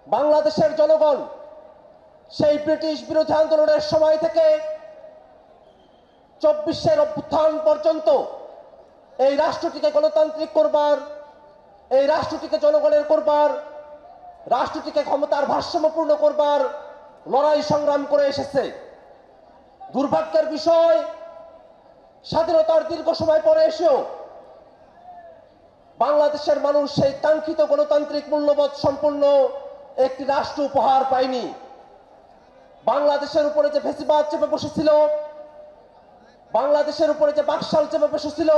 বাংলাদেশের জনগণ সেই ব্রিটিশ বিরোধী আন্দোলনের সময় থেকে 24 অভ্যুত্থান পর্যন্ত এই রাষ্ট্রটিকে গণতান্ত্রিক করবার, এই রাষ্ট্রটিকে জনগণের করবার, রাষ্ট্রটিকে ক্ষমতার ভারসাম্যপূর্ণ করবার লড়াই সংগ্রাম করে এসেছে। দুর্ভাগ্যের বিষয়, স্বাধীনতার দীর্ঘ সময় পরে এসেও বাংলাদেশের মানুষ সেই কাঙ্ক্ষিত গণতান্ত্রিক মূল্যবোধ সম্পন্ন একটি রাষ্ট্র উপহার পায়নি। বাংলাদেশের উপরে যে ফ্যাসিবাদ চেপে বসেছিল, বাংলাদেশের উপরে যে বাকশাল চেপে বসেছিল,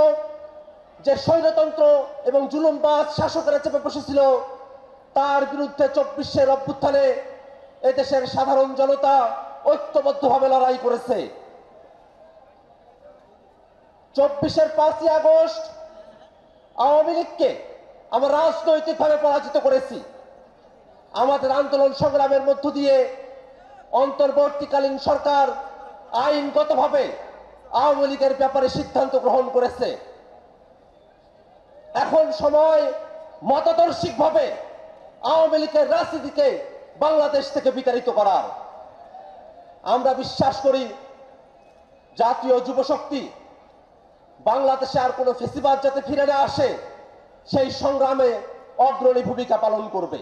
যে স্বৈরতন্ত্র এবং জুলুমবাজ শাসকেরা চেপে বসেছিল, তার বিরুদ্ধে 24 অভ্যুত্থানে এদেশের সাধারণ জনতা ঐক্যবদ্ধভাবে লড়াই করেছে। 24 5ই আগস্ট আওয়ামী লীগকে আমরা রাজনৈতিকভাবে পরাজিত করেছি। আমাদের আন্দোলন সংগ্রামের মধ্য দিয়ে অন্তর্বর্তীকালীন সরকার আইনগতভাবে আওয়ামী লীগের ব্যাপারে সিদ্ধান্ত গ্রহণ করেছে। এখন সময় মতাদর্শিকভাবে আওয়ামী লীগের রাজনীতিকে বাংলাদেশ থেকে বিতাড়িত করার। আমরা বিশ্বাস করি জাতীয় যুব শক্তি বাংলাদেশে আর কোনো ফেসিবাদ যাতে ফিরে না আসে সেই সংগ্রামে অগ্রণী ভূমিকা পালন করবে।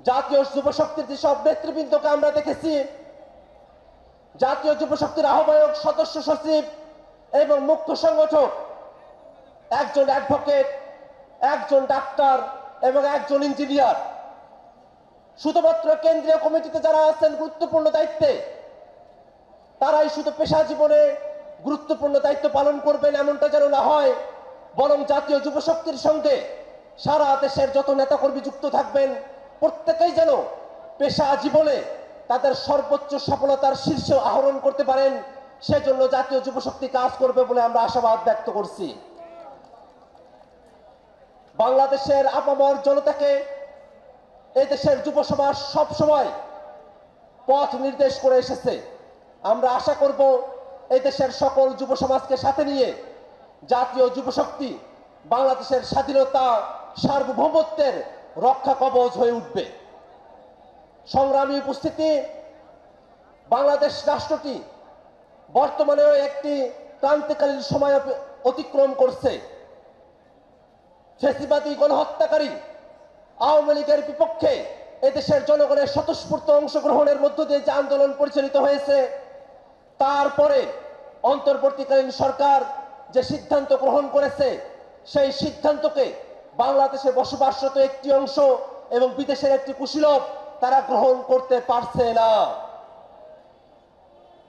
জাতীয় যুব শক্তির যেসব নেতৃবৃন্দকে আমরা দেখেছি, জাতীয় যুব শক্তির আহ্বায়ক, সদস্য সচিব এবং মুখ্য সংগঠক, একজন অ্যাডভোকেট, একজন ডাক্তার এবং একজন ইঞ্জিনিয়ার, শুধুমাত্র কেন্দ্রীয় কমিটিতে যারা আছেন গুরুত্বপূর্ণ দায়িত্বে, তারাই শুধু পেশা জীবনে গুরুত্বপূর্ণ দায়িত্ব পালন করবেন এমনটা যেন না হয়, বরং জাতীয় যুব শক্তির সঙ্গে সারা দেশের যত নেতাকর্মী যুক্ত থাকবেন প্রত্যেকেই যেন পেশা জীবনে তাদের সর্বোচ্চ সফলতার শীর্ষ আহরণ করতে পারেন, সেজন্য জাতীয় যুব শক্তি কাজ করবে বলে আমরা আশাবাদ ব্যক্ত করছি। বাংলাদেশের আপামর জনতাকে এই দেশের যুব সমাজ সবসময় পথ নির্দেশ করে এসেছে। আমরা আশা করব এই দেশের সকল যুব সমাজকে সাথে নিয়ে জাতীয় যুব শক্তি বাংলাদেশের স্বাধীনতা, সার্বভৌমত্বের রক্ষা কবচ হয়ে উঠবে। সংগ্রামী উপস্থিতি, বাংলাদেশ রাষ্ট্রটি বর্তমানেও একটি ক্রান্তিকালীন সময় অতিক্রম করছে। ফ্যাসিবাদী গণহত্যাকারী আওয়ামী লীগের বিপক্ষে এদেশের জনগণের স্বতঃস্ফূর্ত অংশগ্রহণের মধ্য দিয়ে যে আন্দোলন পরিচালিত হয়েছে, তারপরে অন্তর্বর্তীকালীন সরকার যে সিদ্ধান্ত গ্রহণ করেছে, সেই সিদ্ধান্তকে বাংলাদেশে বসবাসরত একটি অংশ এবং বিদেশের একটি কুশীলব তারা গ্রহণ করতে পারছে না।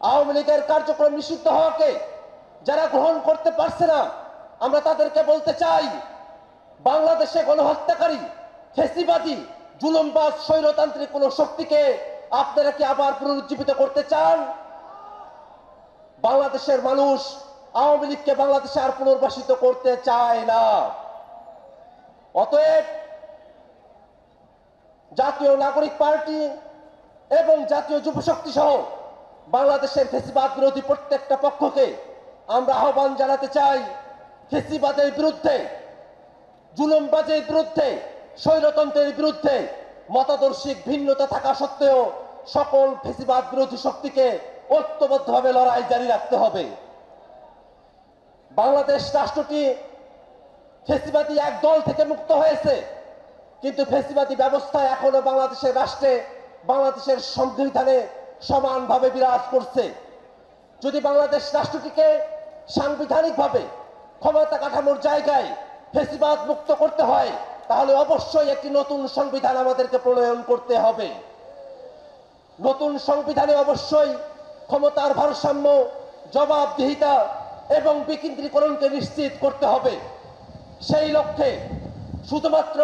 আওয়ামী লীগের কার্যক্রম নিষিদ্ধ হওয়াকে যারা গ্রহণ করতে পারছে না, আমরা তাদেরকে বলতে চাই, বাংলাদেশে গণহত্যাকারী, ফ্যাসিবাদী, জুলুমবাজ, স্বৈরতান্ত্রিক কোন শক্তিকে আপনারা কি আবার পুনরুজ্জীবিত করতে চান? বাংলাদেশের মানুষ আওয়ামী লীগকে বাংলাদেশে আর পুনর্বাসিত করতে চায় না। অতএব জাতীয় নাগরিক পার্টি এবং জাতীয় যুব শক্তি সহ বাংলাদেশের ফ্যাসিবাদ বিরোধী প্রত্যেকটা পক্ষকে আমরা আহ্বান জানাতে চাই, ফ্যাসিবাদের বিরুদ্ধে, জুলুমবাজের বিরুদ্ধে, স্বৈরতন্ত্রের বিরুদ্ধে মতাদর্শিক ভিন্নতা থাকা সত্ত্বেও সকল ফ্যাসিবাদ বিরোধী শক্তিকে ঐক্যবদ্ধভাবে লড়াই জারি রাখতে হবে। বাংলাদেশ রাষ্ট্রটি ফ্যাসিবাদী এক দল থেকে মুক্ত হয়েছে, কিন্তু ফ্যাসিবাদী ব্যবস্থা এখনো বাংলাদেশের রাষ্ট্রে, বাংলাদেশের সংবিধানে সমানভাবে বিরাজ করছে। যদি বাংলাদেশ রাষ্ট্রটিকে সাংবিধানিকভাবে ক্ষমতা কাঠামোর জায়গায় ফ্যাসিবাদ মুক্ত করতে হয়, তাহলে অবশ্যই একটি নতুন সংবিধান আমাদেরকে প্রণয়ন করতে হবে। নতুন সংবিধানে অবশ্যই ক্ষমতার ভারসাম্য, জবাবদিহিতা এবং বিকেন্দ্রীকরণকে নিশ্চিত করতে হবে। সেই লক্ষ্যে শুধুমাত্র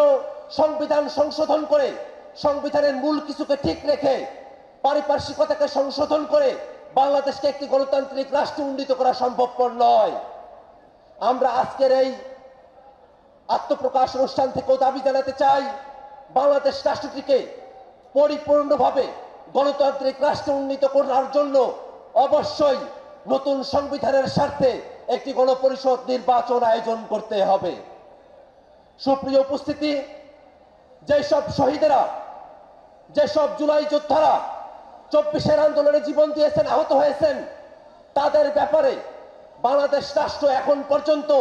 সংবিধান সংশোধন করে, সংবিধানের মূল কিছুকে ঠিক রেখে, পারিপার্শ্বিকতাকে সংশোধন করে বাংলাদেশকে একটি গণতান্ত্রিক রাষ্ট্রে উন্নীত করা সম্ভবপর নয়। আমরা আজকের এই আত্মপ্রকাশ অনুষ্ঠান থেকেও দাবি জানাতে চাই, বাংলাদেশ রাষ্ট্রটিকে পরিপূর্ণভাবে গণতান্ত্রিক রাষ্ট্রে উন্নীত করার জন্য অবশ্যই নতুন সংবিধানের স্বার্থে একটি গণপরিষদ নির্বাচন আয়োজন করতে হবে। সুপ্রিয় উপস্থিতি, যেসব শহীদেরা যেসব জুলাই যোদ্ধারা 24-এর আন্দোলনে জীবন দিয়েছেন, আহত হয়েছেন, তাদের ব্যাপারে বাংলাদেশ রাষ্ট্র এখন পর্যন্ত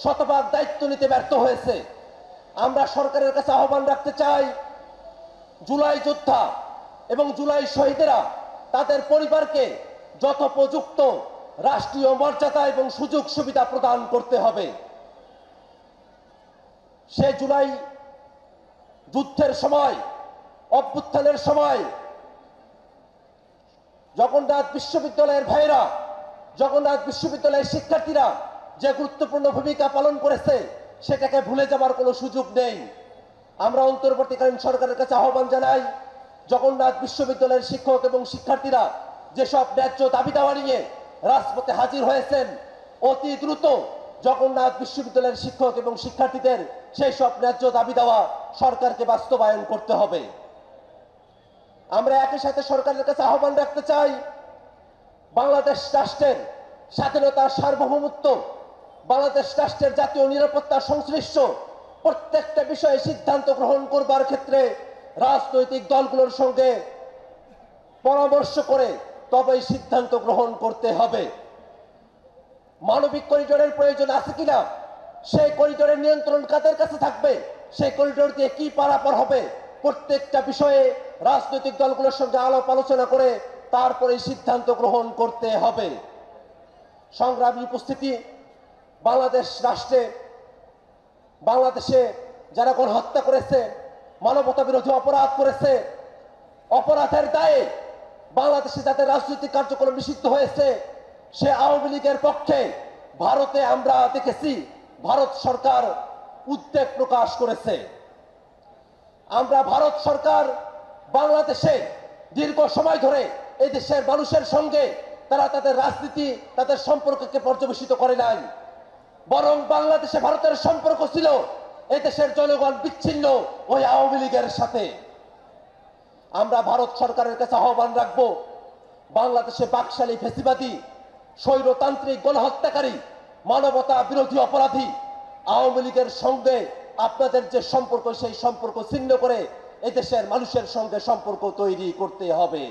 শতভাগ দায়িত্ব নিতে ব্যর্থ হয়েছে। আমরা সরকারের কাছে আহ্বান রাখতে চাই, জুলাই যোদ্ধা এবং জুলাই শহীদেরা তাদের পরিবারকে যথোপযুক্ত রাষ্ট্রীয় মর্যাদা এবং সুযোগ সুবিধা প্রদান করতে হবে। সে জুলাই যুদ্ধের সময়, অভ্যুত্থানের সময় জগন্নাথ বিশ্ববিদ্যালয়ের ভাইয়েরা, জগন্নাথ বিশ্ববিদ্যালয়ের শিক্ষার্থীরা যে গুরুত্বপূর্ণ ভূমিকা পালন করেছে, সেটাকে ভুলে যাবার কোনো সুযোগ নেই। আমরা অন্তর্বর্তীকালীন সরকারের কাছে আহ্বান জানাই, জগন্নাথ বিশ্ববিদ্যালয়ের শিক্ষক এবং শিক্ষার্থীরা যেসব ন্যায্য দাবি দাওয়া নিয়ে রাজপথে হাজির হয়েছেন, অতি দ্রুত জগন্নাথ বিশ্ববিদ্যালয়ের শিক্ষক এবং শিক্ষার্থীদের সেই সব ন্যায্য দাবি দেওয়া সরকারকে বাস্তবায়ন করতে হবে। আমরা একই সাথে সরকারের কাছে আহ্বান রাখতে চাই, বাংলাদেশ রাষ্ট্রের স্বাধীনতা, সার্বভৌমত্ব, বাংলাদেশ রাষ্ট্রের জাতীয় নিরাপত্তা সংশ্লিষ্ট প্রত্যেকটা বিষয়ে সিদ্ধান্ত গ্রহণ করবার ক্ষেত্রে রাজনৈতিক দলগুলোর সঙ্গে পরামর্শ করে তবেই সিদ্ধান্ত গ্রহণ করতে হবে। মানবিক করিডোরের প্রয়োজন আছে কিনা, সেই করিডোরের নিয়ন্ত্রণ কাদের কাছে থাকবে, সেই করিডোর দিয়ে কি পারাপার হবে, প্রত্যেকটা বিষয়ে রাজনৈতিক দলগুলোর সঙ্গে আলাপ আলোচনা করে তারপরে সিদ্ধান্ত গ্রহণ করতে হবে। সংগ্রামী উপস্থিতি, বাংলাদেশ রাষ্ট্রে, বাংলাদেশে যারা গণহত্যা করেছে, মানবতা বিরোধী অপরাধ করেছে, অপরাধের দায়ে বাংলাদেশে যাদের রাজনৈতিক কার্যক্রম নিষিদ্ধ হয়েছে, সে আওয়ামী লীগের পক্ষে ভারতে আমরা দেখেছি ভারত সরকার উদ্বেগ প্রকাশ করেছে। আমরা ভারত সরকার বাংলাদেশে দীর্ঘ সময় ধরে এই দেশের মানুষের সঙ্গে তারা তাদের রাজনীতি, তাদের সম্পর্ককে পর্যবেসিত করে নাই, বরং বাংলাদেশে ভারতের সম্পর্ক ছিল এই দেশের জনগণ বিচ্ছিন্ন ওই আওয়ামী লীগের সাথে। আমরা ভারত সরকারের কাছে আহ্বান রাখবো, বাংলাদেশে বাকশালী ফ্যাসিবাদী, স্বৈরতান্ত্রিক, গণহত্যাকারী, মানবতা বিরোধী অপরাধী আওয়ামী লীগের সঙ্গে আপনাদের যে সম্পর্ক, সেই সম্পর্ক ছিন্ন করে এদেশের মানুষের সঙ্গে সম্পর্ক তৈরি করতে হবে।